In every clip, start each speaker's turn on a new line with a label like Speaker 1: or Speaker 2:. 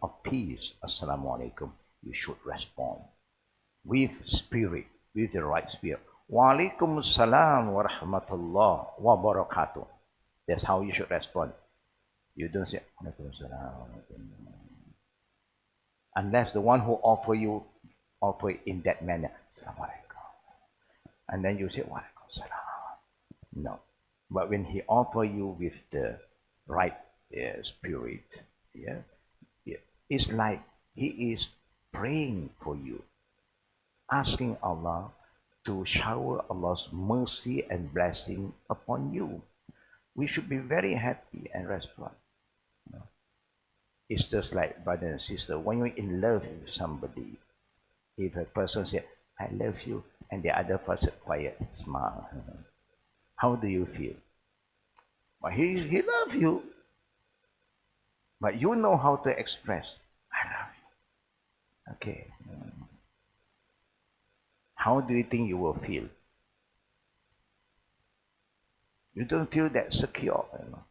Speaker 1: of peace, Assalamu alaikum, you should respond with spirit, with the right spirit. Wa alaikum assalam wa rahmatullah wa barakatuh. That's how you should respond. You don't say, alaikum assalam. Unless the one who offer in that manner, assalamu alaikum. And then you say, wa alaikum assalam. No. But when he offer you with the right spirit, yeah, it's like he is praying for you, asking Allah to shower Allah's mercy and blessing upon you. We should be very happy and respond. You know? It's just like brother and sister, when you're in love with somebody, if a person says, I love you, and the other person quiet, smile, how do you feel? Well, he loves you, but you know how to express, I love you. Okay. How do you think you will feel? You don't feel that secure. You know?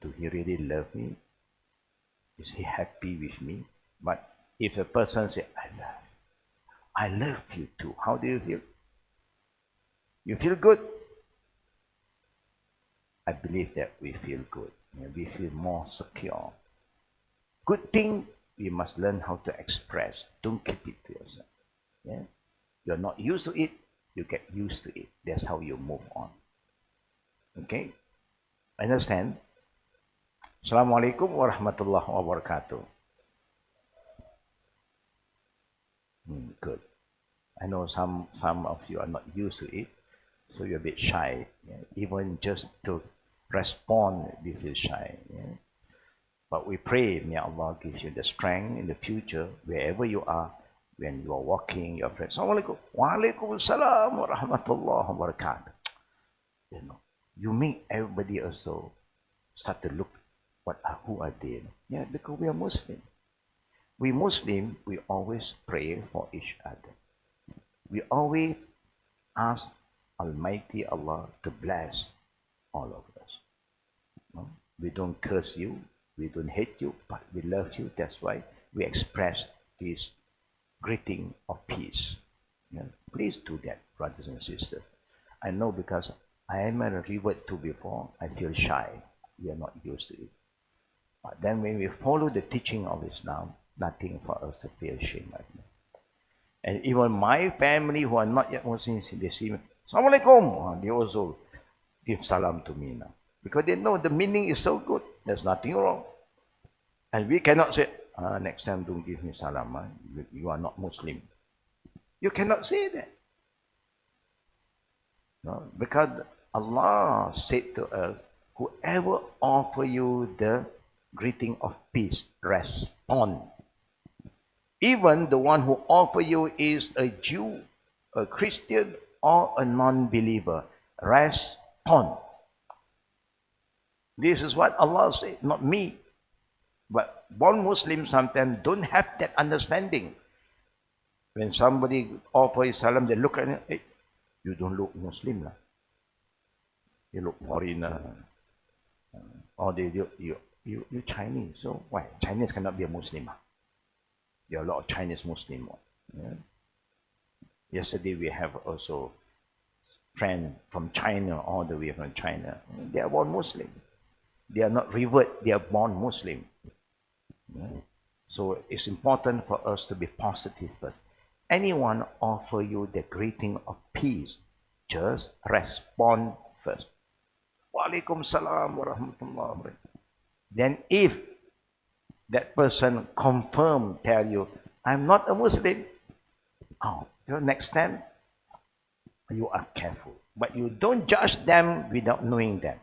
Speaker 1: Do he really love me? Is he happy with me? But if a person says, I love you too, how do you feel? You feel good? I believe that we feel good. We feel more secure. Good thing, we must learn how to express. Don't keep it to yourself. Yeah? You're not used to it, you get used to it. That's how you move on. Okay? Understand? Assalamualaikum warahmatullahi wabarakatuh. Good. I know some of you are not used to it, so you're a bit shy. Yeah? Even just to respond, you feel shy. Yeah? But we pray, may Allah give you the strength in the future, wherever you are, when you are walking, your friends, Assalamualaikum, Waalaikumsalam wa rahmatullahi wa barakatuh. You know, you make everybody also start to look, who are they? Yeah, because we are Muslim. We Muslim, we always pray for each other. We always ask Almighty Allah to bless all of us. No? We don't curse you, we don't hate you, but we love you. That's why we express this greeting of peace. Yeah? Please do that, brothers and sisters. I know because I am a revert to before, I feel shy. We are not used to it. But then when we follow the teaching of Islam, nothing for us to feel shame. And even my family who are not yet Muslims, they see me, Assalamualaikum. They also give salam to me now. Because they know the meaning is so good. There's nothing wrong. And we cannot say, next time don't give me salam. You are not Muslim. You cannot say that. No? Because Allah said to us, whoever offer you the greeting of peace, respond. Even the one who offer you is a Jew, a Christian, or a non-believer, respond. This is what Allah said, not me. But born Muslims sometimes don't have that understanding. When somebody offers salam, they look at it, hey, you don't look Muslim. You look foreigner. Or you Chinese. So why? Chinese cannot be a Muslim. There are a lot of Chinese Muslims. Yeah? Yesterday we have also friends from China, all the way from China. They are born Muslim. They are not revert, they are born Muslim. Yeah? So it's important for us to be positive first. Anyone offer you the greeting of peace, just respond first. Waalaikum salam wa rahmatullah. Then if that person confirm, tell you, I'm not a Muslim. So next time, you are careful. But you don't judge them without knowing them.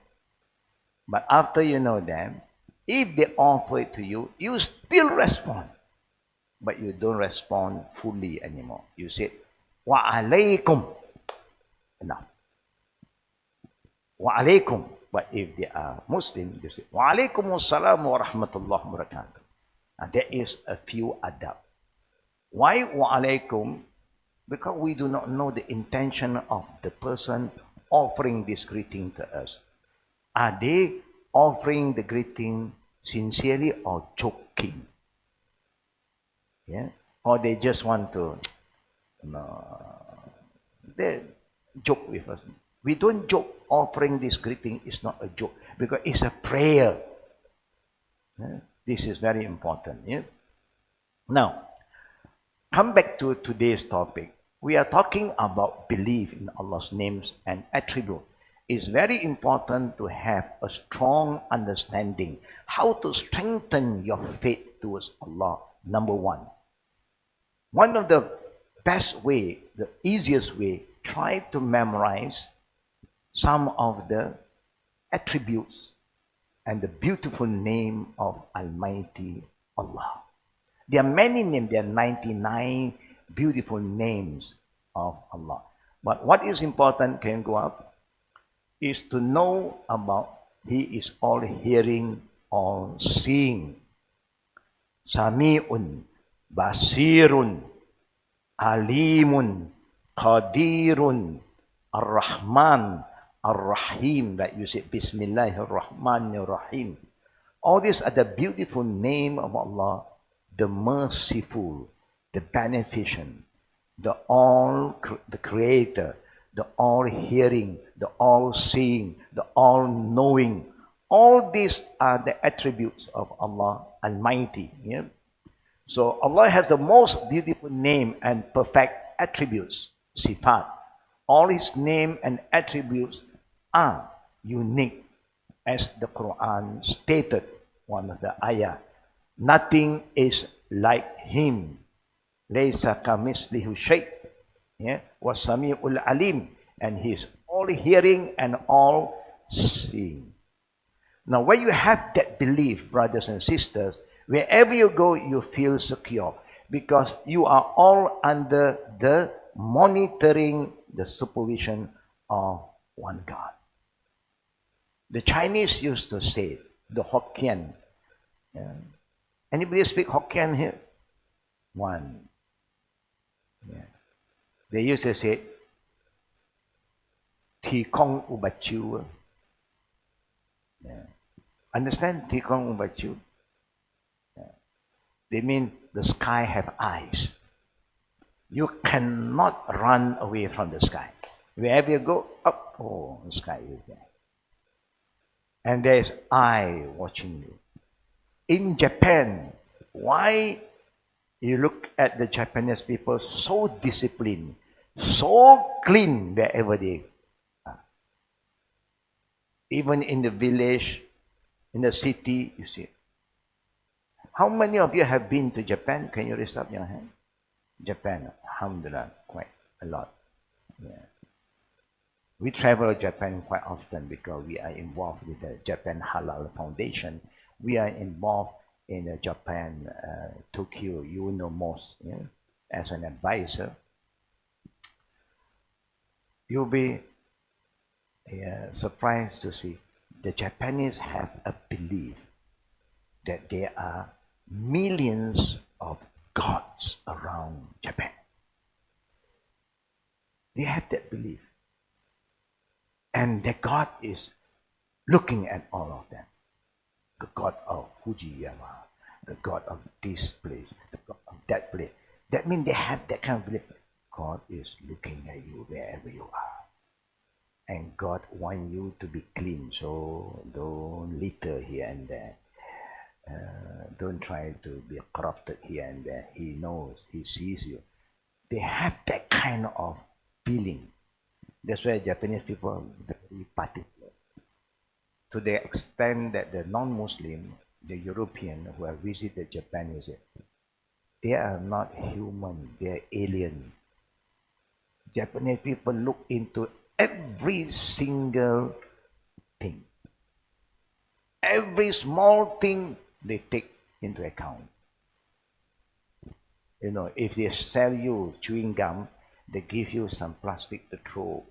Speaker 1: But after you know them, if they offer it to you, you still respond. But you don't respond fully anymore. You say, wa alaikum. Enough. Wa alaikum. But if they are Muslim, you say, wa alaikum assalam wa rahmatullah wa barakatuh. And there is a few adab. Why wa alaikum? Because we do not know the intention of the person offering this greeting to us. Are they offering the greeting sincerely or joking. Yeah? Or they just want to, they joke with us. We don't joke. Offering this greeting is not a joke because it's a prayer. Yeah? This is very important. Yeah? Now, come back to today's topic. We are talking about belief in Allah's names and attributes. It's very important to have a strong understanding how to strengthen your faith towards Allah. Number one of the best way, the easiest way, try to memorize some of the attributes and the beautiful name of Almighty Allah. There are many names, there are 99 beautiful names of Allah. But what is important, can go up, is to know about He is all hearing, all seeing. Sami'un, Basirun, Alimun, Qadirun, Ar-Rahman, Ar-Rahim, like you say, Bismillahir-Rahmanir-Rahim. All these are the beautiful name of Allah, the merciful, the beneficent, the creator, the all-hearing, the all-seeing, the all-knowing. All these are the attributes of Allah Almighty. Yeah? So Allah has the most beautiful name and perfect attributes, sifat. All His name and attributes are unique, as the Quran stated, one of the ayah. Nothing is like Him. Laysa kamislihi shay'. Yeah, was Sami'ul Alim, and He is all hearing and all seeing. Now, when you have that belief, brothers and sisters, wherever you go, you feel secure because you are all under the monitoring, the supervision of one God. The Chinese used to say, the Hokkien. Yeah. Anybody speak Hokkien here? One. Yeah. They used to say, Thi Kong Ubachu. Yeah. Understand Thi Kong Ubachu? Yeah. They mean the sky have eyes. You cannot run away from the sky. Wherever you go, up, oh, the sky is there. And there is eye watching you. In Japan, why you look at the Japanese people so disciplined, so clean wherever they are. Even in the village, in the city, you see. How many of you have been to Japan? Can you raise up your hand? Japan, alhamdulillah, quite a lot. Yeah. We travel to Japan quite often because we are involved with the Japan Halal Foundation. We are involved in the Japan, Tokyo, you know most, yeah, as an advisor. You'll be surprised to see the Japanese have a belief that there are millions of gods around Japan. They have that belief. And the God is looking at all of them. The God of Fujiyama, the God of this place, the God of that place. That means they have that kind of belief. God is looking at you wherever you are. And God wants you to be clean, so don't litter here and there. Don't try to be corrupted here and there. He knows, He sees you. They have that kind of feeling. That's why Japanese people are very particular. To the extent that the non-Muslim, the European who have visited Japan, they are not human, they are alien. Japanese people look into every single thing. Every small thing they take into account. You know, if they sell you chewing gum, they give you some plastic to throw.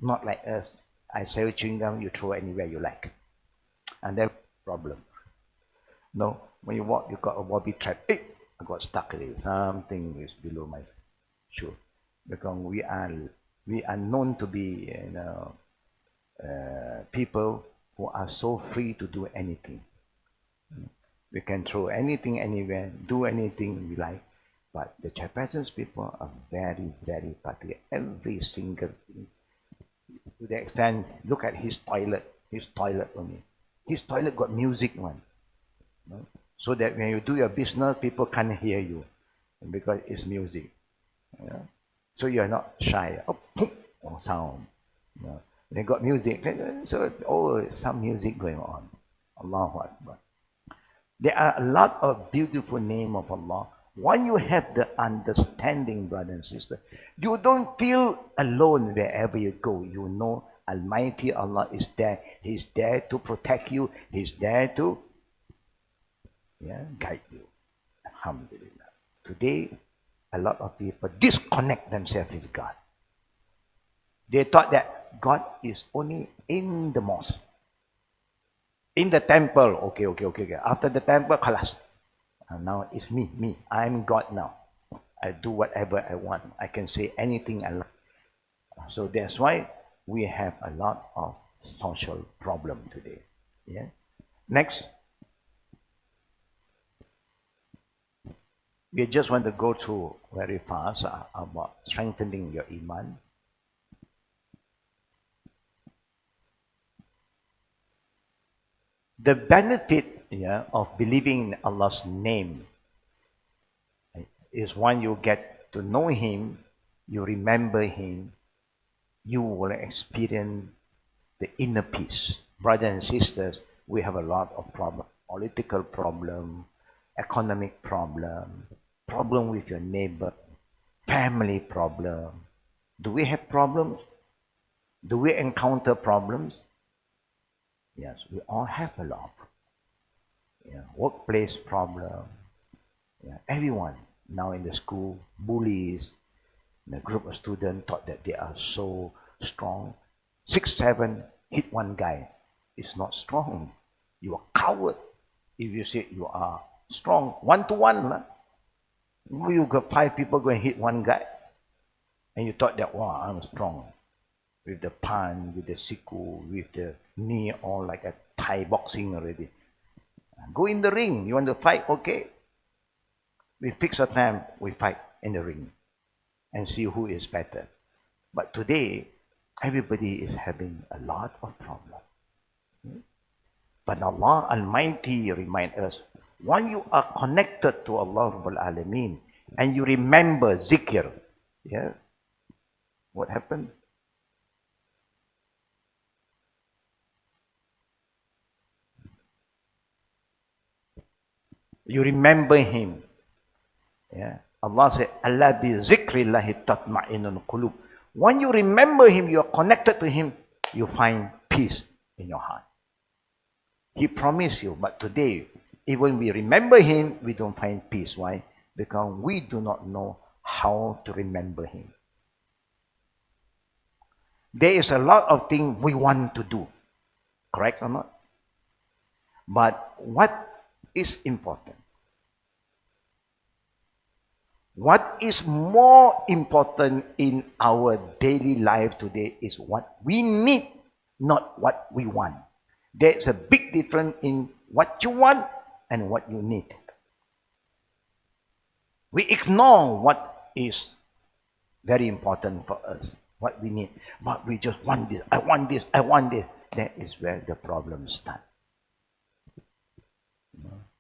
Speaker 1: Not like us. I sell chewing gum, you throw anywhere you like. And that's the problem. No, when you walk, you got a bobby trap. Hey, I got stuck there. Something is below my shoe. Because we are known to be, people who are so free to do anything. We can throw anything anywhere, do anything we like. But the Japanese people are very, very particular. Every single thing. To the extent, look at his toilet only. His toilet got music one. You know? So that when you do your business, people can't hear you because it's music. You know? So you're not shy. Oh, boom, oh, sound. You know? They got music. So, oh, some music going on. Allahu Akbar. There are a lot of beautiful names of Allah. When you have the understanding, brother and sister, you don't feel alone wherever you go. You know Almighty Allah is there. He's there to protect you. He's there to guide you. Alhamdulillah. Today, a lot of people disconnect themselves with God. They thought that God is only in the mosque. In the temple, okay. After the temple, khalas. And now it's me. I'm God now. I do whatever I want. I can say anything I like. So that's why we have a lot of social problem today. Yeah. Next, we just want to go through very fast about strengthening your iman. The benefit of believing in Allah's name is when you get to know Him, you remember Him, you will experience the inner peace. Brothers and sisters, we have a lot of problems. Political problem, economic problem with your neighbor, family problem. Do we have problems? Do we encounter problems? Yes, we all have a lot. Workplace problem. Everyone now in the school, bullies, a group of students thought that they are so strong. 6, 7, hit one guy. It's not strong. You are coward. If you say you are strong, 1-to-1, you got 5 people going to hit one guy. And you thought that, wow, I'm strong. With the punch, with the siku, with the knee, all like a Thai boxing already. Go in the ring. You want to fight? Okay. We fix a time, we fight in the ring and see who is better. But today, everybody is having a lot of problems. But Allah Almighty remind us, when you are connected to Allah Rabbul Alameen and you remember zikr, what happened? You remember Him. Allah said, Allah bi zikrillahi tatma'innul qulub. When you remember Him, you are connected to Him, you find peace in your heart. He promised you, but today, even we remember Him, we don't find peace. Why? Because we do not know how to remember Him. There is a lot of things we want to do, correct or not? But what is important? What is more important in our daily life today is what we need, not what we want. There's a big difference in what you want and what you need. We ignore what is very important for us, what we need. But we just want this, I want this, I want this. That is where the problems start.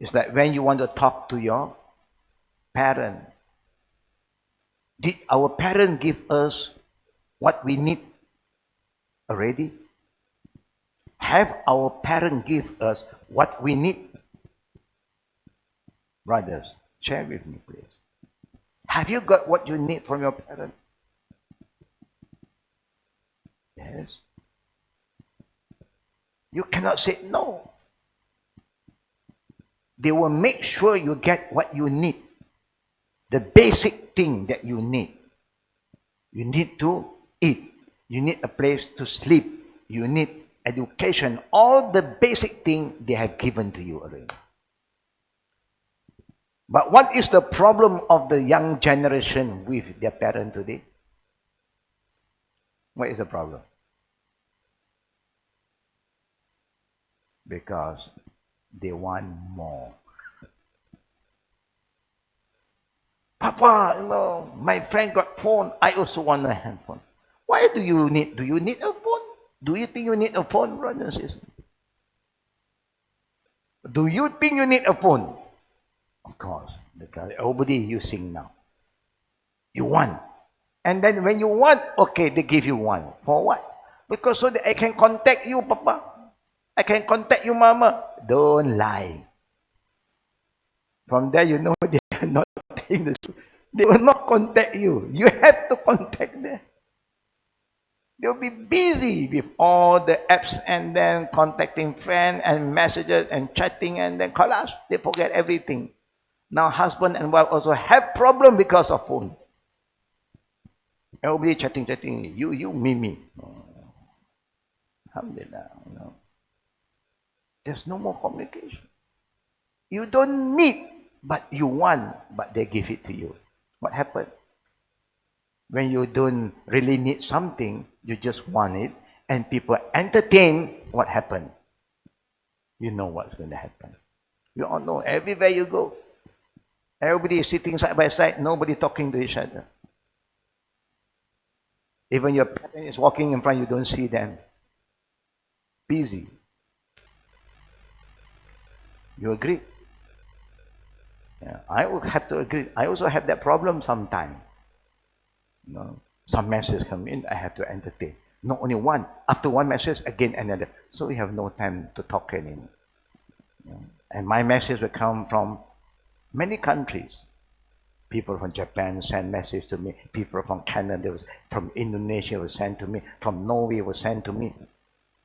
Speaker 1: It's like when you want to talk to your parent. Did our parents give us what we need already? Have our parents give us what we need? Brothers, share with me, please. Have you got what you need from your parents? Yes. You cannot say no. They will make sure you get what you need. The basic thing that you need. You need to eat. You need a place to sleep. You need education. All the basic things they have given to you already. But what is the problem of the young generation with their parents today? What is the problem? Because They want more. Papa, my friend got phone. I also want a handphone. Why do you need? Do you need a phone? Do you think you need a phone, brothers and sisters? Do you think you need a phone? Of course, because everybody using now. You want. And then when you want, okay, they give you one. For what? Because so that I can contact you, Papa. I can contact you, Mama. Don't lie. From there, you know they are not telling the truth. They will not contact you. You have to contact them. They'll be busy with all the apps and then contacting friends and messages and chatting and then collage. They forget everything. Now husband and wife also have problem because of phone. Everybody chatting. You, me. Oh, alhamdulillah, There's no more communication. You don't need, but you want, but they give it to you. What happened? When you don't really need something, you just want it, and people entertain, what happened? You know what's going to happen. You all know, everywhere you go, everybody is sitting side by side, nobody talking to each other. Even your parent is walking in front, you don't see them. Busy. You agree? Yeah, I would have to agree. I also have that problem sometimes. Some messages come in, I have to entertain. Not only one. After one message, again another. So we have no time to talk anymore. And my message will come from many countries. People from Japan send message to me. People from Canada, from Indonesia will send to me. From Norway will send to me.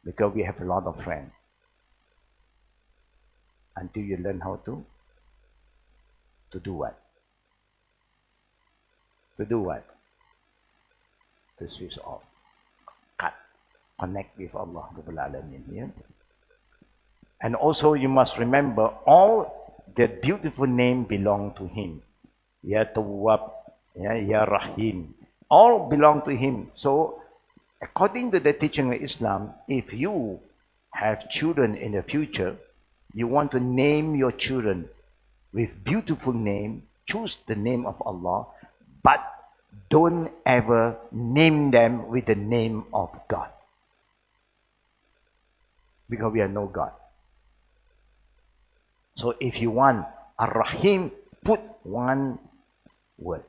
Speaker 1: Because we have a lot of friends. Until you learn how to do what? To do what? To switch off. Cut. Connect with Allah. Yeah? And also you must remember all the beautiful names belong to Him. Ya Tawwab, Ya Rahim. All belong to Him. So according to the teaching of Islam, if you have children in the future, you want to name your children with beautiful name, choose the name of Allah, but don't ever name them with the name of God. Because we are no God. So if you want Ar-Rahim, put one word.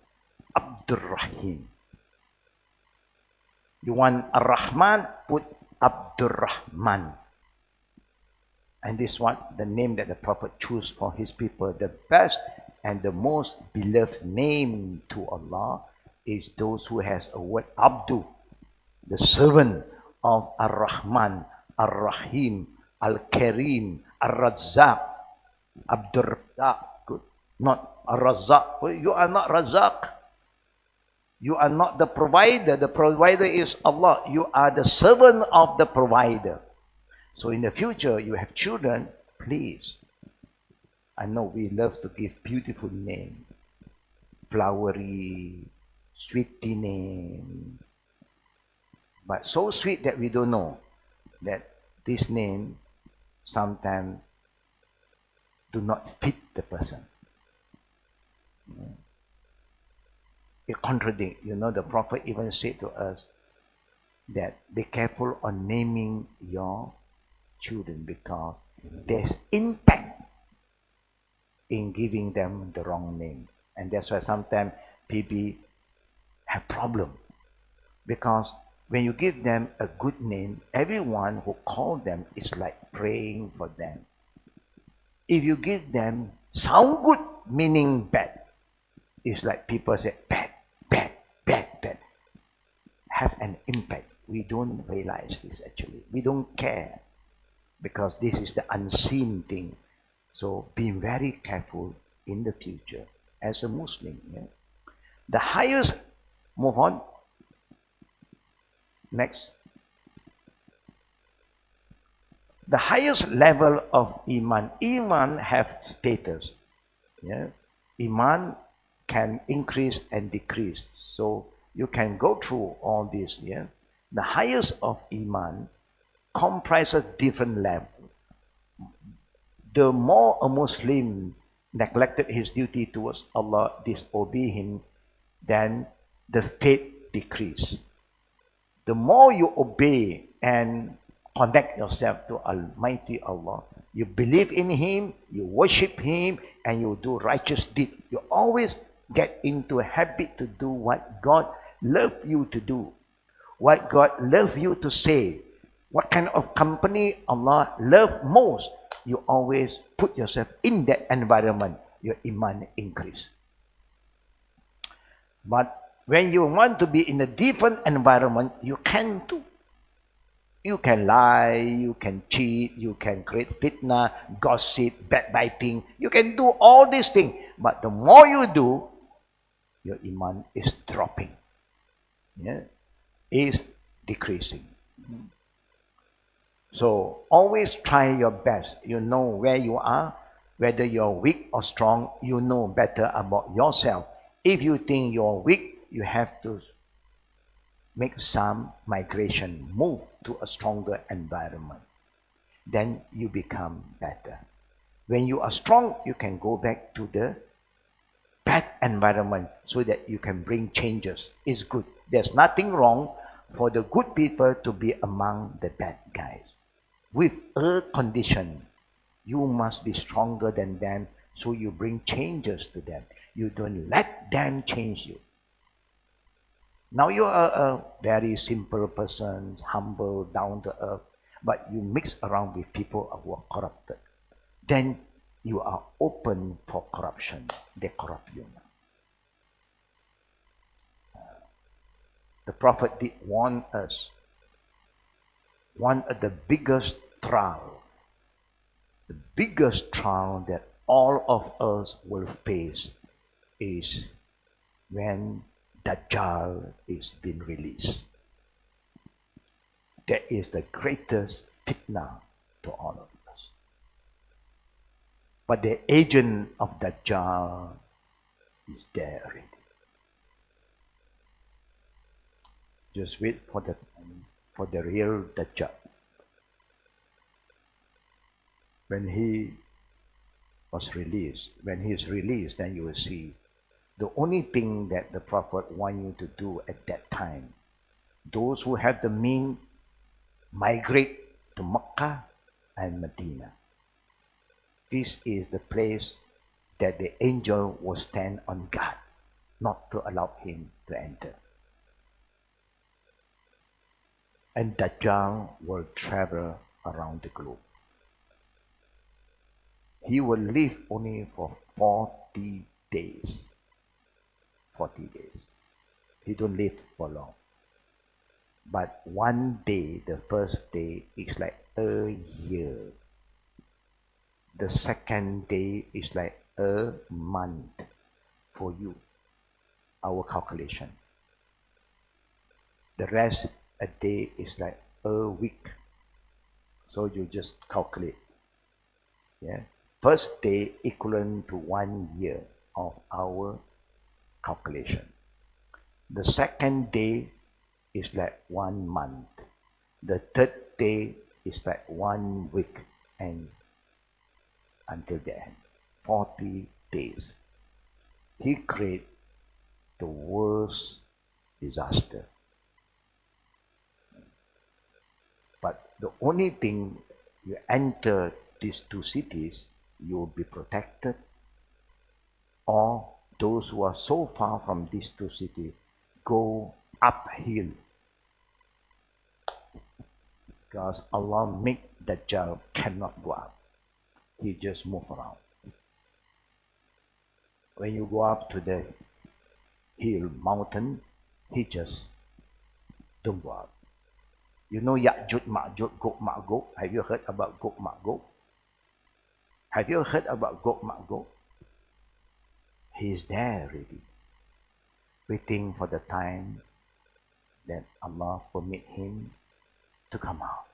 Speaker 1: Abdur Rahim. You want Ar-Rahman, put Abdur Rahman. And this is what the name that the Prophet chose for his people. The best and the most beloved name to Allah is those who has a word Abdu, the servant of Ar-Rahman, Ar-Rahim, Al-Karim, Ar-Razzaq, Abdur Razzaq. Good. Not Ar-Razzaq. You are not Razzaq. You are not the provider. The provider is Allah. You are the servant of the provider. So in the future, you have children, please. I know we love to give beautiful names. Flowery, sweetie name. But so sweet that we don't know that this name sometimes do not fit the person. It contradicts. The Prophet even said to us that be careful on naming your children because there's impact in giving them the wrong name. And that's why sometimes people have problem. Because when you give them a good name, everyone who calls them is like praying for them. If you give them sound good, meaning bad, it's like people say bad, bad, bad, bad. Have an impact. We don't realize this actually. We don't care because this is the unseen thing. So be very careful in the future as a Muslim. The highest, move on. Next. The highest level of Iman. Iman have status. Iman can increase and decrease. So you can go through all this. The highest of Iman comprises different levels. The more a Muslim neglected his duty towards Allah, disobey him, then the faith decrease. The more you obey and connect yourself to Almighty Allah, you believe in Him, you worship Him, and you do righteous deeds. You always get into a habit to do what God loves you to do, what God loves you to say, what kind of company Allah loves most. You always put yourself in that environment, your iman increase. But when you want to be in a different environment, you can too. You can lie, you can cheat, you can create fitna, gossip, backbiting. You can do all these things. But the more you do, your iman is dropping. Yeah? Is decreasing. So always try your best. You know where you are, whether you're weak or strong, you know better about yourself. If you think you're weak, you have to make some migration, move to a stronger environment. Then you become better. When you are strong, you can go back to the bad environment so that you can bring changes. It's good. There's nothing wrong for the good people to be among the bad guys. With a condition, you must be stronger than them, so you bring changes to them. You don't let them change you. Now you are a very simple person, humble, down to earth, but you mix around with people who are corrupted. Then you are open for corruption. They corrupt you. The Prophet did warn us. One of the biggest trial that all of us will face is when Dajjal is being released. That is the greatest fitna to all of us. But the agent of Dajjal is there already. Just wait for the real Dajjal. When he is released, then you will see the only thing that the Prophet wants you to do at that time. Those who have the means, migrate to Mecca and Medina. This is the place that the angel will stand on guard, not to allow him to enter. And Dajjal will travel around the globe. He will live only for 40 days. 40 days. He don't live for long. But one day, the first day, is like a year. The second day is like a month for you, our calculation. The rest, a day is like a week. So you just calculate. Yeah. First day equivalent to 1 year of our calculation. The second day is like 1 month. The third day is like 1 week, and until the end, 40 days. He created the worst disaster. But the only thing, you enter these two cities, you will be protected, or those who are so far from these two cities go uphill, because Allah make Dajjal cannot go up. He just move around. When you go up to the hill, mountain, he just don't go up. You know Ya'juj, Ma'juj, Gog, Magog? Have you heard about Gog, Magog? Have you heard about Gog, Magog? He is there already, waiting for the time that Allah permit him to come out.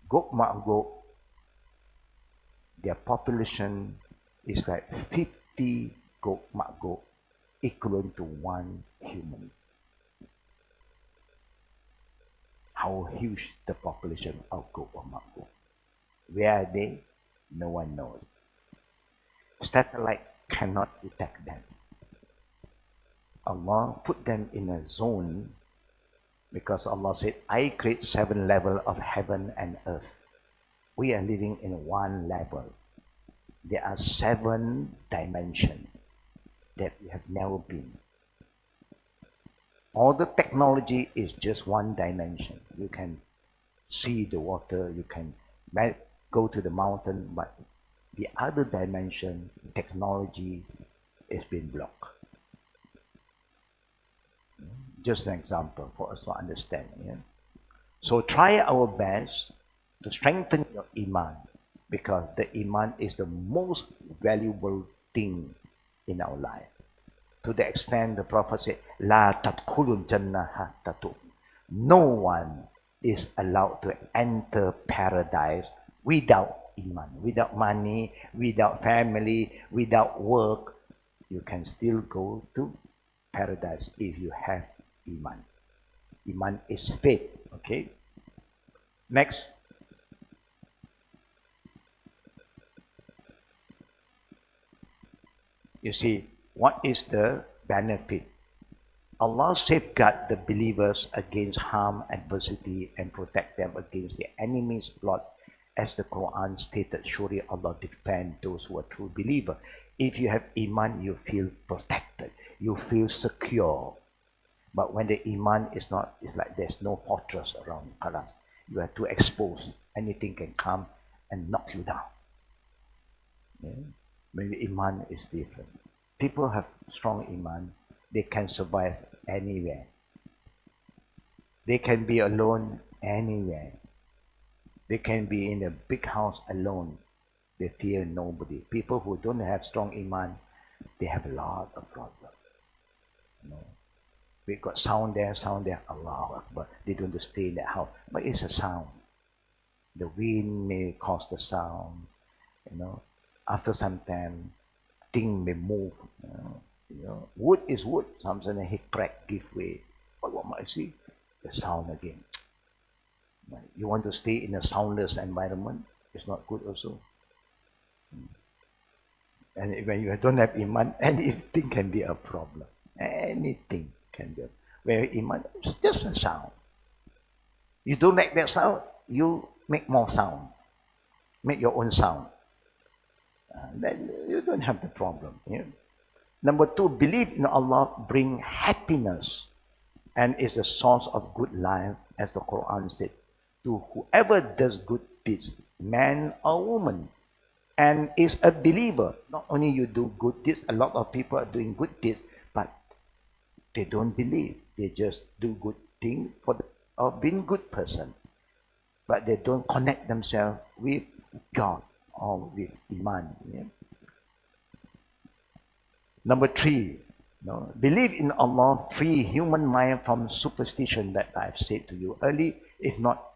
Speaker 1: Gog, Magog, their population is like 50 Gog, Magog, equivalent to 1 human. How huge the population of Gog or Magog. Where are they? No one knows. Satellite cannot detect them. Allah put them in a zone because Allah said, I create 7 levels of heaven and earth. We are living in 1 level. There are 7 dimensions that we have never been. All the technology is just 1 dimension. You can see the water, you can go to the mountain, but the other dimension, technology, is being blocked. Just an example for us to understand. Yeah? So try our best to strengthen your iman, because the iman is the most valuable thing in our life. To the extent the Prophet said, La tadkhulul jannah hatta tu'min. No one is allowed to enter paradise without iman, without money, without family, without work. You can still go to paradise if you have iman. Iman is faith. Okay. Next. You see, what is the benefit? Allah safeguard the believers against harm, adversity, and protect them against the enemy's plot. As the Quran stated, surely Allah defend those who are true believers. If you have iman, you feel protected. You feel secure. But when the iman is not, it's like there's no fortress around you. You are too exposed. Anything can come and knock you down. Yeah? Maybe iman is different. People have strong iman. They can survive anywhere. They can be alone anywhere. They can be in a big house alone. They fear nobody. People who don't have strong iman, they have a lot of problems. You know, we got sound there, Allah Akbar. They don't stay in that house. But it's a sound. The wind may cause the sound. You know, after some time, things may move. You know, wood is wood. Sometimes he crack, give way. But what might I see? The sound again. You want to stay in a soundless environment? It's not good also. And when you don't have iman, anything can be a problem. Anything can be. Where iman is just a sound. You don't make that sound, you make more sound. Make your own sound. Then you don't have the problem. Yeah? Number 2, belief in Allah bring happiness and is a source of good life, as the Quran said. To whoever does good deeds, man or woman, and is a believer. Not only you do good deeds, a lot of people are doing good deeds, but they don't believe. They just do good things of being good person. But they don't connect themselves with God or with Iman. Yeah? Number 3, believe in Allah, free human mind from superstition that I've said to you early. If not,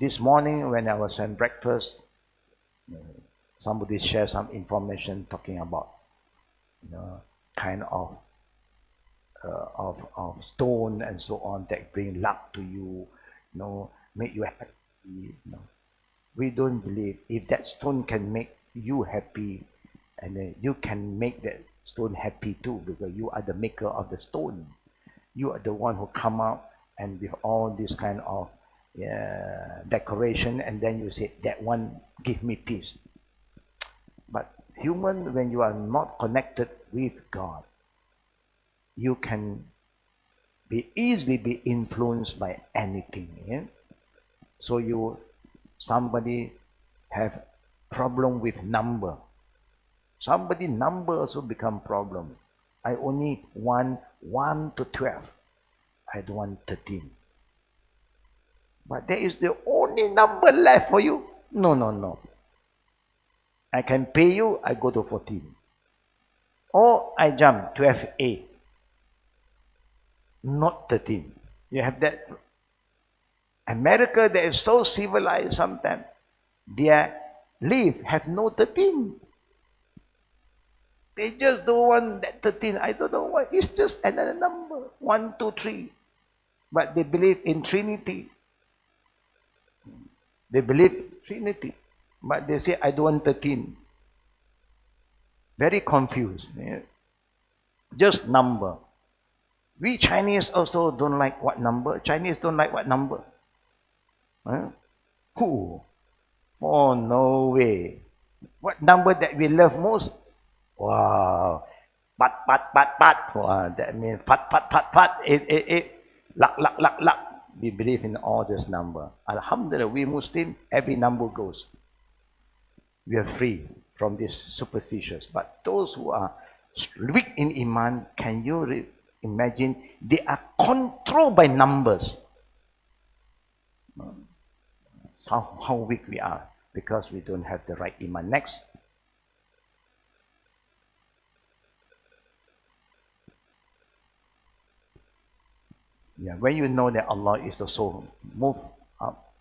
Speaker 1: this morning when I was at breakfast, somebody shared some information talking about kind of stone and so on that bring luck to you, make you happy. We don't believe if that stone can make you happy, and then you can make that stone happy too, because you are the maker of the stone. You are the one who come out and with all this kind of decoration, and then you say that one give me peace. But human, when you are not connected with God, you can easily be influenced by anything. Yeah? So somebody have problem with number. Somebody number also become problem. I only want 1 to 12. I don't want 13. But that is the only number left for you. No. I can pay you, I go to 14. Or I jump 12A. Not 13. You have that. America, they are so civilized sometimes. Their leaf have no 13. They just don't want that 13. I don't know why. It's just another number. 1, 2, 3. But they believe in Trinity. They believe in Trinity. But they say, I don't want 13. Very confused. Yeah. Just number. We Chinese also don't like what number. Chinese don't like what number. Huh? Who? Oh, no way. What number that we love most? Wow. Pat, pat, pat, pat. Wow. That means pat, pat, pat, pat. Luck, luck, luck, luck. We believe in all this number. Alhamdulillah, we Muslim, every number goes. We are free from this superstitious. But those who are weak in Iman, can you imagine? They are controlled by numbers. So how weak we are because we don't have the right Iman. Next. Yeah, when you know that Allah is the soul, move up.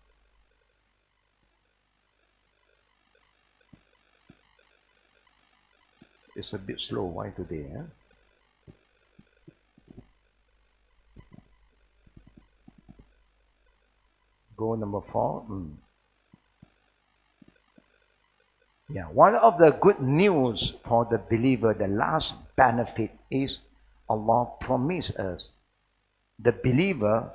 Speaker 1: It's a bit slow. Why today? Eh? Go number 4. Yeah, one of the good news for the believer, the last benefit is Allah promised us the believer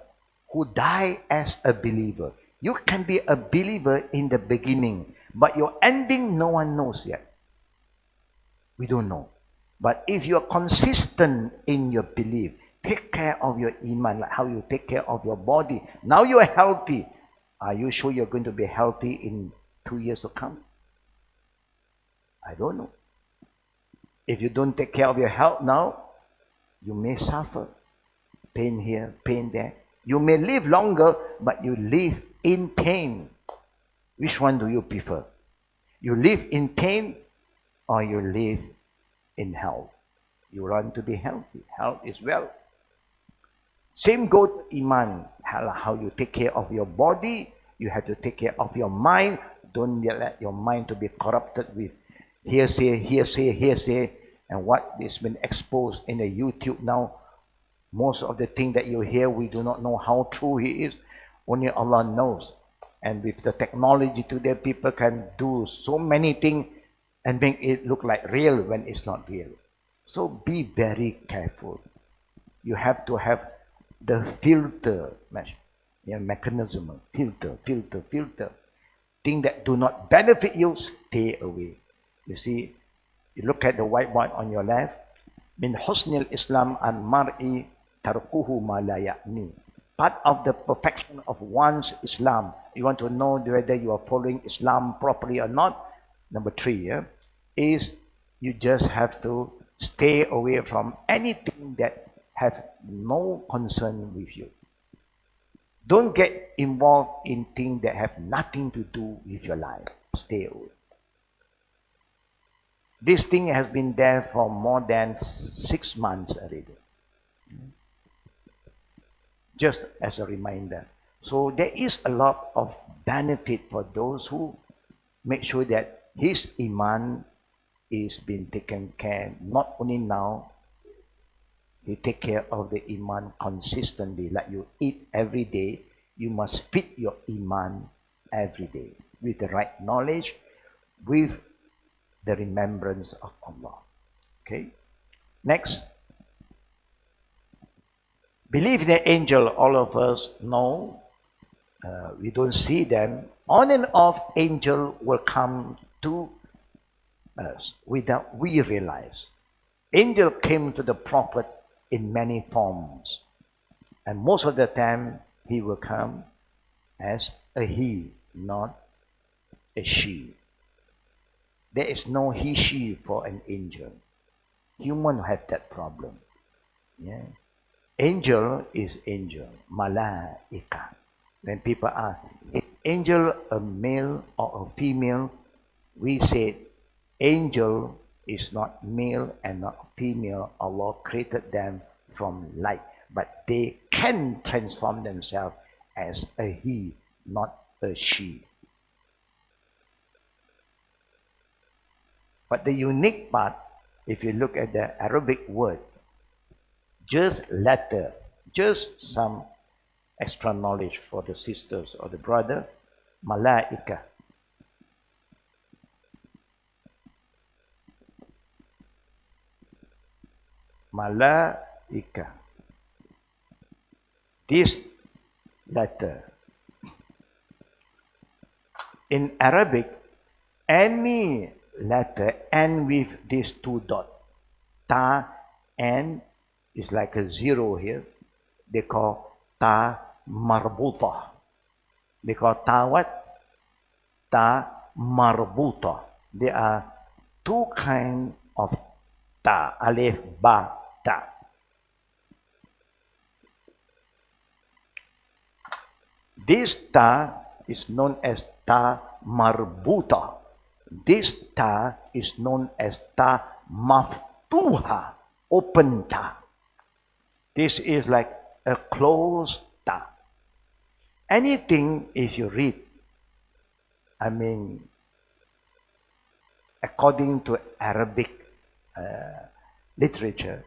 Speaker 1: who die as a believer. You can be a believer in the beginning, but your ending no one knows yet. We don't know. But if you are consistent in your belief, take care of your iman, like how you take care of your body. Now you are healthy. Are you sure you're going to be healthy in 2 years to come? I don't know. If you don't take care of your health now, you may suffer. Pain here, pain there. You may live longer, but you live in pain. Which one do you prefer? You live in pain or you live in health? You want to be healthy. Health is wealth. Same goes to Iman. How you take care of your body, you have to take care of your mind. Don't let your mind to be corrupted with hearsay, hearsay, hearsay. And what has been exposed in the YouTube now, most of the things that you hear, we do not know how true he is. Only Allah knows. And with the technology today, people can do so many things and make it look like real when it's not real. So be very careful. You have to have the filter mechanism. Filter. Things that do not benefit you, stay away. You see, you look at the whiteboard on your left. Min husnil Islam an mar'i tarkuhu ma la ya'ni. Part of the perfection of one's Islam. You want to know whether you are following Islam properly or not. Number 3 is you just have to stay away from anything that has no concern with you. Don't get involved in things that have nothing to do with your life. Stay away. This thing has been there for more than 6 months already. Just as a reminder. So there is a lot of benefit for those who make sure that his iman is being taken care. Not only now, he take care of the iman consistently. Like you eat every day, you must feed your iman every day with the right knowledge, with the remembrance of Allah. Okay. Next. Believe in the angel, all of us know. We don't see them. On and off, angel will come to us without we realize. Angel came to the prophet in many forms. And most of the time, he will come as a he, not a she. There is no he, she for an angel. Human have that problem. Yeah. Angel is angel, malaika. When people ask, is angel a male or a female? We say, angel is not male and not female. Allah created them from light. But they can transform themselves as a he, not a she. But the unique part, if you look at the Arabic word, just letter, just some extra knowledge for the sisters or the brother, malaika. Malaika. This letter. In Arabic, any letter end with these two dots. Ta and is like a zero here. They call ta marbuta. They call ta what? Ta marbuta. There are two kinds of ta, alif, ba, ta. This ta is known as ta marbuta. This ta is known as ta maftuha, open ta. This is like a closed ta. Anything if you read, according to Arabic literature,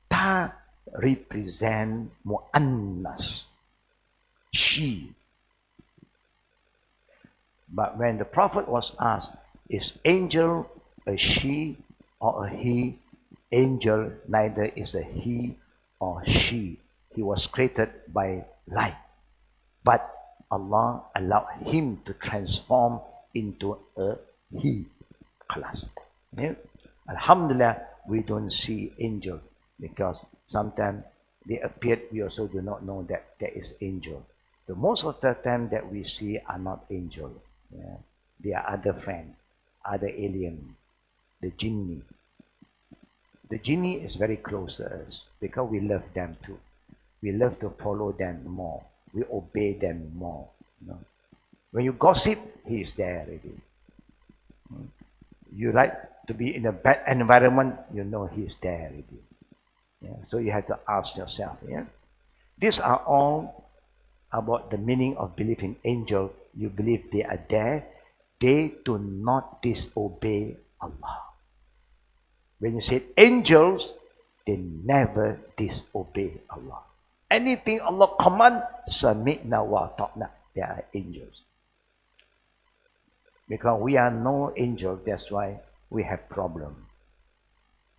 Speaker 1: ta represent mu'annas, she. But when the Prophet was asked, is angel a she or a he? Angel neither is a he or she. He was created by light. But Allah allowed him to transform into a he class. Yeah? Alhamdulillah, we don't see angel because sometimes they appeared, we also do not know that there is angel. The most of the time that we see are not angel. Yeah? They are other friends, other alien, the jinni. The jinni is very close to us because we love them too. We love to follow them more. We obey them more. You know? When you gossip, he is there already. You like to be in a bad environment, you know he is there already. Yeah? So you have to ask yourself. Yeah? These are all about the meaning of belief in angel. You believe they are there. They do not disobey Allah. When you say angels, they never disobey Allah. Anything Allah command, sami'na wa ta'na. They are angels. Because we are no angel, that's why we have problem.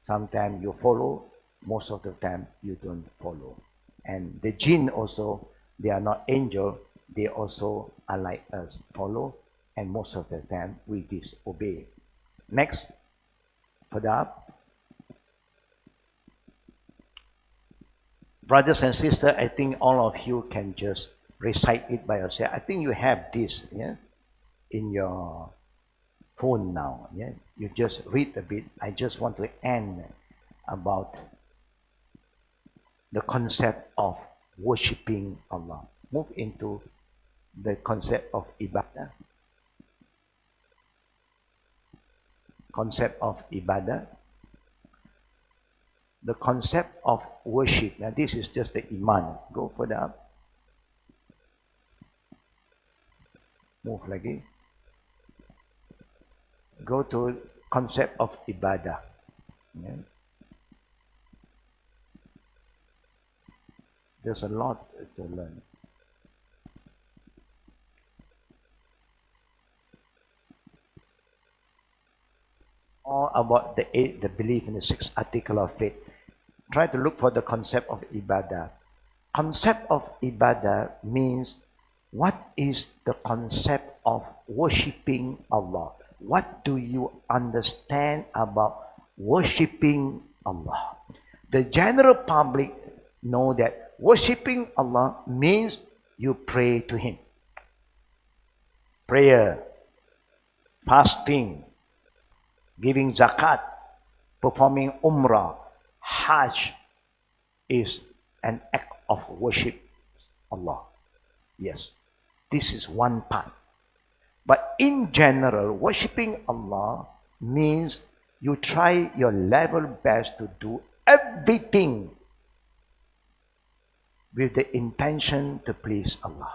Speaker 1: Sometimes you follow, most of the time you don't follow. And the jinn also, they are not angel, they also are like us, follow, and most of the time we disobey. Next, further up. Brothers and sisters, I think all of you can just recite it by yourself. I think you have this, yeah, in your phone now. Yeah, you just read a bit. I just want to end about the concept of worshipping Allah. Move into the concept of ibadah. Concept of ibadah. The concept of worship. Now this is just the iman. Go further up. Move lagi. Go to concept of ibadah. Yeah. There's a lot to learn. All about the belief in the 6th article of faith. Try to look for the concept of ibadah. Concept of ibadah means what is the concept of worshipping Allah? What do you understand about worshipping Allah? The general public know that worshipping Allah means you pray to Him. Prayer, fasting, giving zakat, performing umrah, hajj is an act of worship Allah. Yes, this is one part. But in general, worshipping Allah means you try your level best to do everything with the intention to please Allah.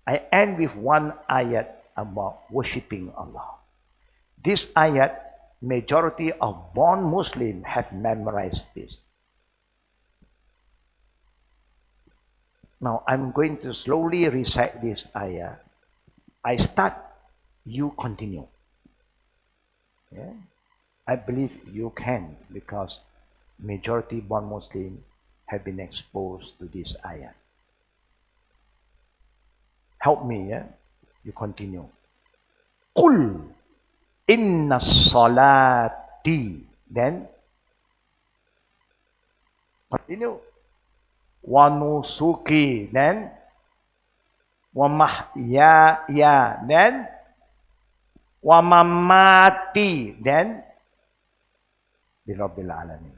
Speaker 1: I end with one ayat about worshipping Allah. This ayat, majority of born Muslims have memorized this. Now I'm going to slowly recite this ayah. I start, you continue. Yeah? I believe you can, because majority born Muslim have been exposed to this ayah. Help me, yeah? You continue. Qul inna salati. Then continue. Wa nusuki. Then wa mahyaya. Then wa mamati. Then birabbil alamin.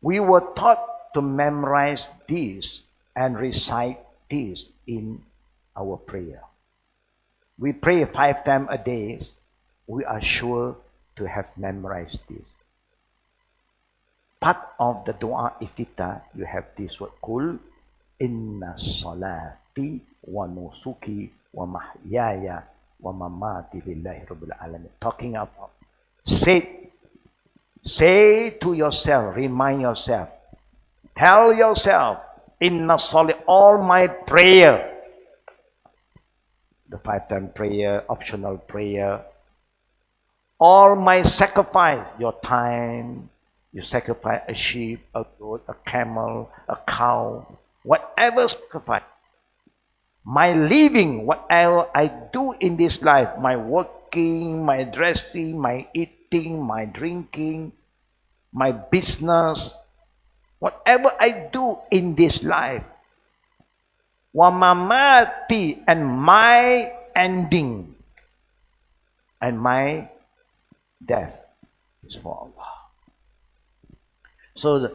Speaker 1: We were taught to memorize this and recite this in our prayer. We pray 5 times a day. We are sure to have memorized this. Part of the dua iftitah, you have this word, Qul inna salati wa nusuki wa mahyaya wa mamati lillahi rabbil alamin. Talking about, say to yourself, remind yourself, tell yourself, inna salati, all my prayer, the 5-time prayer, optional prayer, all my sacrifice, your time, you sacrifice a sheep, a goat, a camel, a cow, whatever sacrifice. My living, whatever I do in this life, my working, my dressing, my eating, my drinking, my business, whatever I do in this life, wa mamati, and my ending, and my death is for Allah. So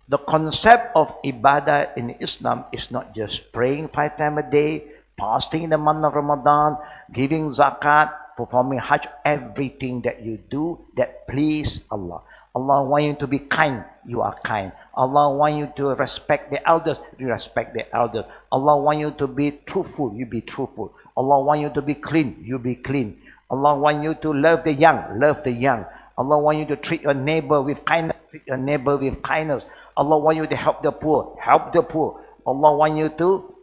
Speaker 1: the concept of ibadah in Islam is not just praying 5 times a day, fasting in the month of Ramadan, giving zakat, performing hajj, everything that you do that please Allah. Allah wants you to be kind, you are kind. Allah wants you to respect the elders, you respect the elders. Allah wants you to be truthful, you be truthful. Allah wants you to be clean, you be clean. Allah wants you to love the young, love the young. Allah wants you to treat your neighbor with kindness, treat your neighbor with kindness. Allah wants you to help the poor, help the poor. Allah wants you to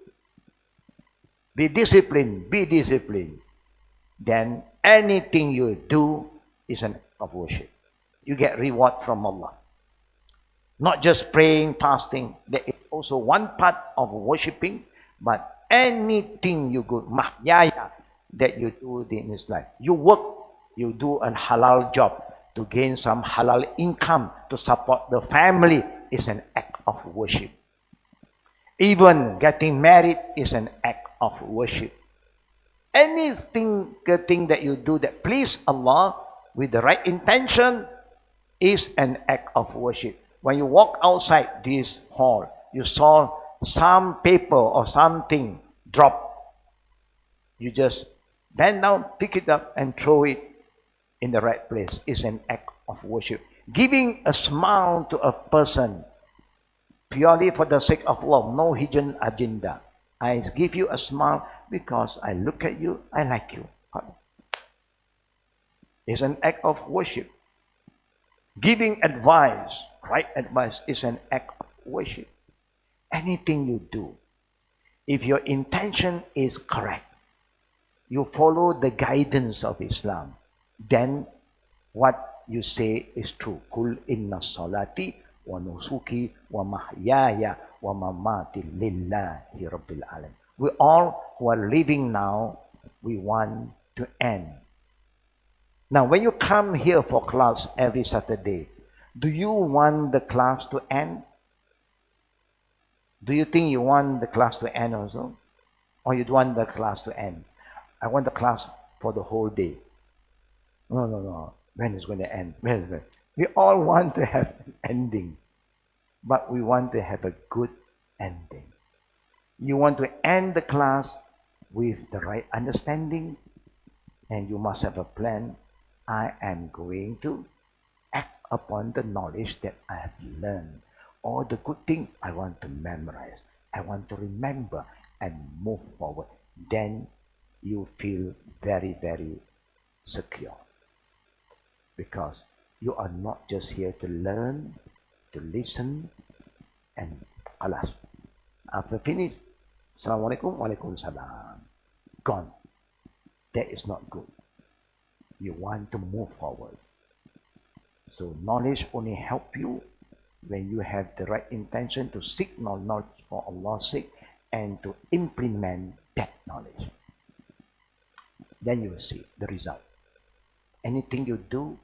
Speaker 1: be disciplined, be disciplined. Then anything you do is an act of worship. You get reward from Allah. Not just praying, fasting. There is also one part of worshiping, but anything you do, mahyaya, that you do in this life. You work, you do a halal job to gain some halal income to support the family is an act of worship. Even getting married is an act of worship. Anything that you do that please Allah with the right intention is an act of worship. When you walk outside this hall, you saw some paper or something drop. You just bend down, pick it up, and throw it in the right place. Is an act of worship. Giving a smile to a person purely for the sake of love, no hidden agenda. I give you a smile because I look at you, I like you. It's an act of worship. Giving advice, right advice, is an act of worship. Anything you do, if your intention is correct, you follow the guidance of Islam, then what you say is true. Kul inna salati wa nusuki wa mahyaya wa mamati lillahi rabbil alamin. We all who are living now, we want to end. Now, when you come here for class every Saturday, do you want the class to end? Do you think you want the class to end also? Or you don't want the class to end? I want the class for the whole day. No. When is it going to end? When is it? We all want to have an ending. But we want to have a good ending. You want to end the class with the right understanding, and you must have a plan. I am going to act upon the knowledge that I have learned. All the good things I want to memorize. I want to remember and move forward. Then you feel very, very secure. Because you are not just here to learn, to listen, and alas. After finish, Assalamualaikum, Waalaikumsalam. Gone. That is not good. You want to move forward. So knowledge only help you when you have the right intention to seek knowledge for Allah's sake and to implement that knowledge. Then you will see the result. Anything you do,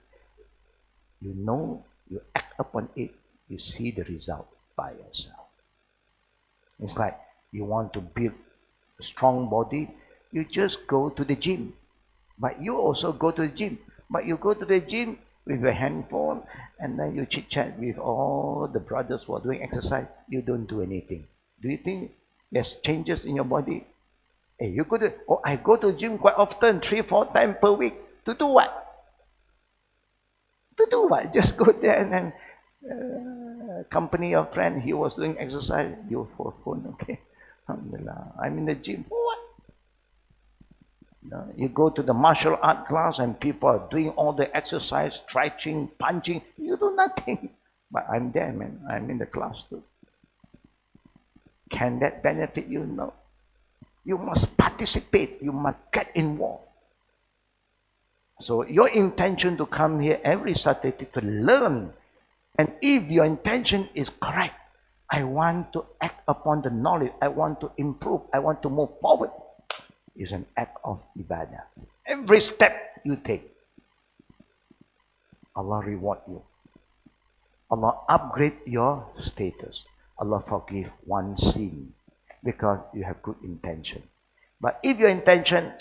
Speaker 1: you know, you act upon it, you see the result by yourself. It's like you want to build a strong body, you just go to the gym. But you also go to the gym. But you go to the gym with your handphone and then you chit chat with all the brothers who are doing exercise. You don't do anything. Do you think there's changes in your body? Hey, you go to, oh, I go to gym quite often, 3-4 times per week. To do what? To do what? Just go there and then accompany your friend. He was doing exercise. You for phone, okay. Alhamdulillah. I'm in the gym. For what? You go to the martial art class and people are doing all the exercise, stretching, punching. You do nothing. But I'm there, man. I'm in the class too. Can that benefit you? No. You must participate. You must get involved. So your intention to come here every Saturday to learn, and if your intention is correct, I want to act upon the knowledge, I want to improve, I want to move forward, is an act of ibadah. Every step you take, Allah reward you. Allah upgrade your status. Allah forgive one sin because you have good intention. But if your intention,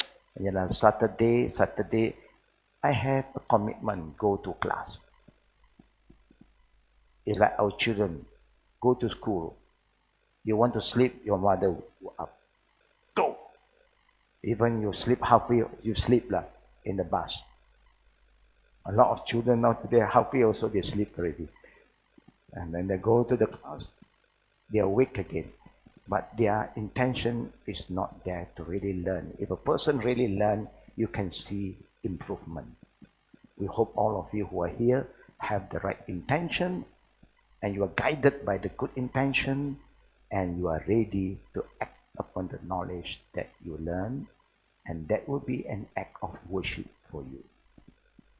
Speaker 1: Saturday, I have a commitment, go to class. It's like our children go to school. You want to sleep, your mother will up. Go. Even you sleep halfway, you sleep in the bus. A lot of children now today, halfway also they sleep already. And then they go to the class, they are awake again. But their intention is not there to really learn. If a person really learn, you can see improvement. We hope all of you who are here have the right intention and you are guided by the good intention and you are ready to act upon the knowledge that you learn, and that will be an act of worship for you.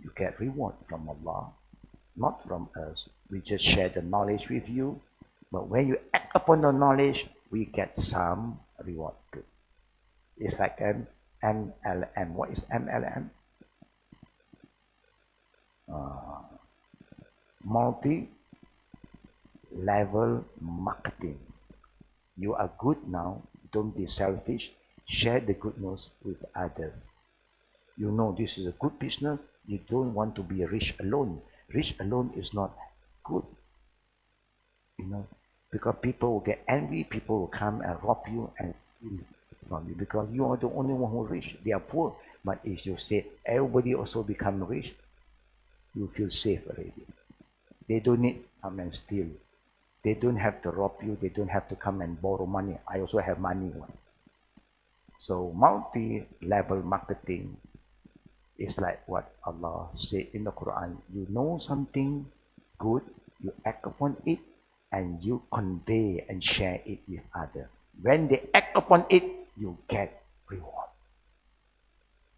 Speaker 1: You get reward from Allah, not from us. We just share the knowledge with you, but when you act upon the knowledge, we get some reward too. It's like MLM. What is MLM? Multi-level marketing. You are good now, don't be selfish, share the good news with others. You know this is a good business, you don't want to be rich alone. Rich alone is not good. You know, because people will get angry, people will come and rob you and steal from you because you are the only one who is rich. They are poor. But if you say everybody also become rich, you feel safe already. They don't need to come and steal. They don't have to rob you. They don't have to come and borrow money. I also have money. So multi-level marketing is like what Allah said in the Quran. You know something good, you act upon it, and you convey and share it with others. When they act upon it, you get reward.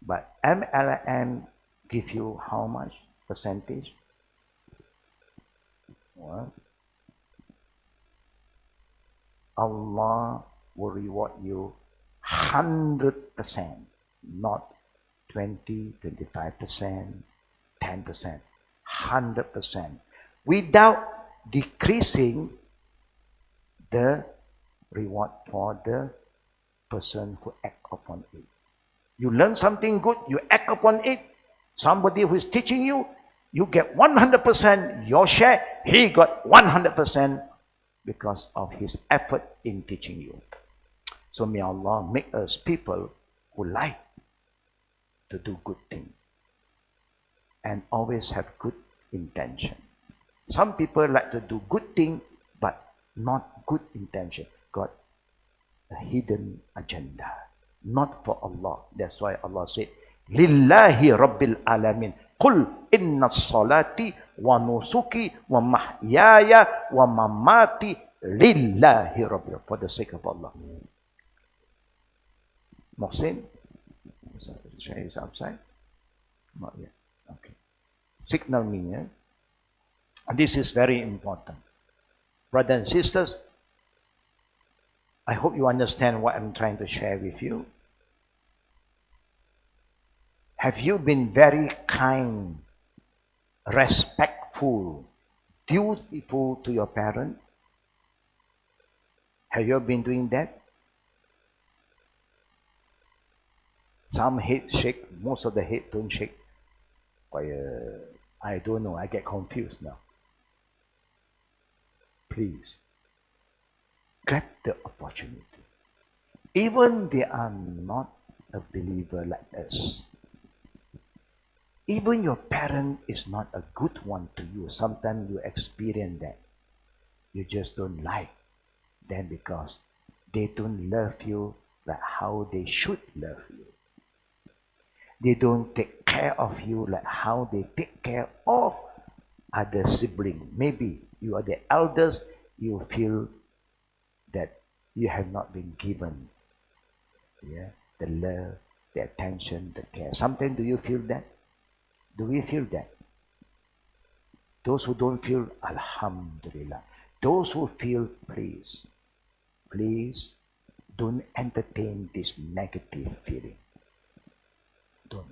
Speaker 1: But MLM give you how much percentage? What? Allah will reward you 100%, not 20, 25%, 10%, 100%, without decreasing the reward for the person who act upon it. You learn something good, you act upon it. Somebody who is teaching you, you get 100% your share. He got 100% because of his effort in teaching you. So may Allah make us people who like to do good things and always have good intention. Some people like to do good things but not good intention, got a hidden agenda, not for Allah. That's why Allah said, Lillahi Rabbil Alamin. Qul inna salati wa nusuki wa mahyaya wa mamati lillahi Rabbil. For the sake of Allah. Mohsin, share is outside. Not yet. Okay. Signal me. Yeah? And this is very important. Brothers and sisters, I hope you understand what I'm trying to share with you. Have you been very kind, respectful, dutiful to your parent? Have you been doing that? Some head shake, most of the head don't shake. I don't know, I get confused now. Please, grab the opportunity. Even they are not a believer like us. Even your parent is not a good one to you. Sometimes you experience that. You just don't like them because they don't love you like how they should love you. They don't take care of you like how they take care of other siblings. Maybe you are the eldest, you feel that you have not been given the love, the attention, the care. Sometimes do you feel that? Do we feel that? Those who don't feel, Alhamdulillah. Those who feel, please don't entertain this negative feeling. Don't.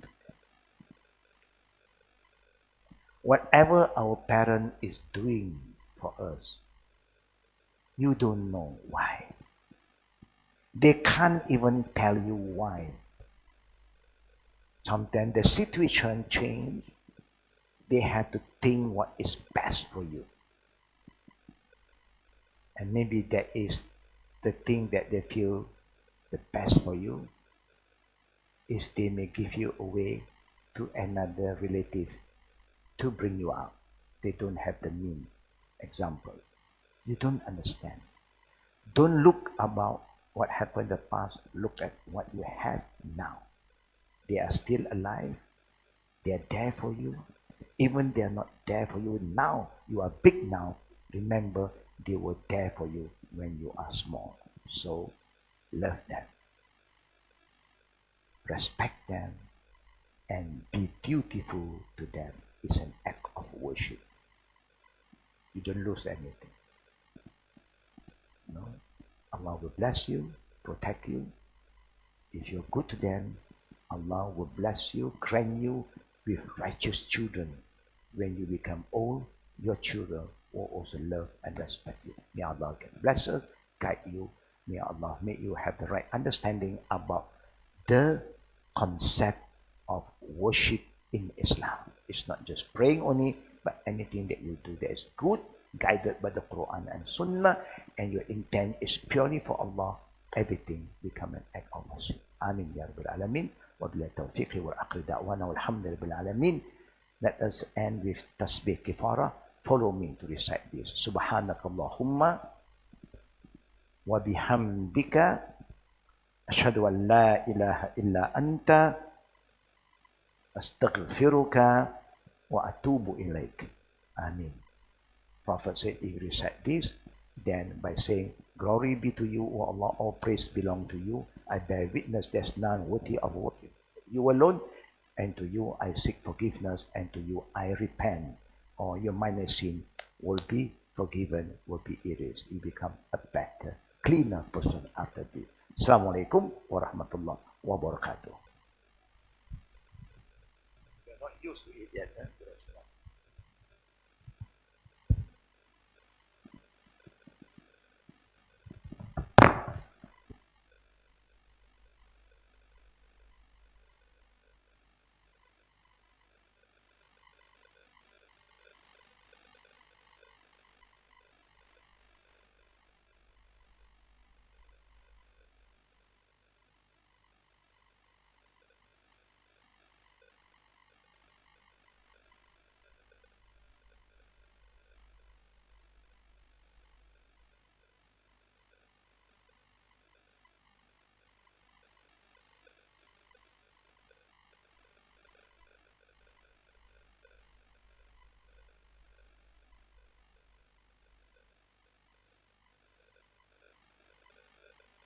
Speaker 1: Whatever our parent is doing for us, you don't know why. They can't even tell you why. Sometimes the situation change. They have to think what is best for you. And maybe that is the thing that they feel the best for you is they may give you away to another relative to bring you out. They don't have the mean. Example. You don't understand. Don't look about what happened in the past. Look at what you have now. They are still alive. They are there for you. Even they are not there for you now. You are big now. Remember, they were there for you when you are small. So, love them. Respect them. And be dutiful to them. It's an act of worship. You don't lose anything. No. Allah will bless you, protect you. If you're good to them, Allah will bless you, grant you with righteous children. When you become old, your children will also love and respect you. May Allah bless us, guide you. May Allah make you have the right understanding about the concept of worship in Islam. It's not just praying only, but anything that you do that is good, guided by the Quran and Sunnah, and your intent is purely for Allah, everything become an act of worship. Amin ya Rabbil Alamin. Wabillahi tawfiq wal aqli da'wana walhamdulillahi alamin. Let us end with tasbih kifara. Follow me to recite this. Subhanakallahumma wa bihamdika ashhadu an la ilaha illa anta astaghfiruka wa atubu ilaik. Amin. Prophet said, if you recite this, then by saying, glory be to you, O Allah, all praise belong to you. I bear witness there's none worthy of worship. You alone, and to you I seek forgiveness, and to you I repent. Or your minor sin will be forgiven, will be erased. You become a better, cleaner person after this. Assalamualaikum warahmatullahi wabarakatuh. We're not used to it yet.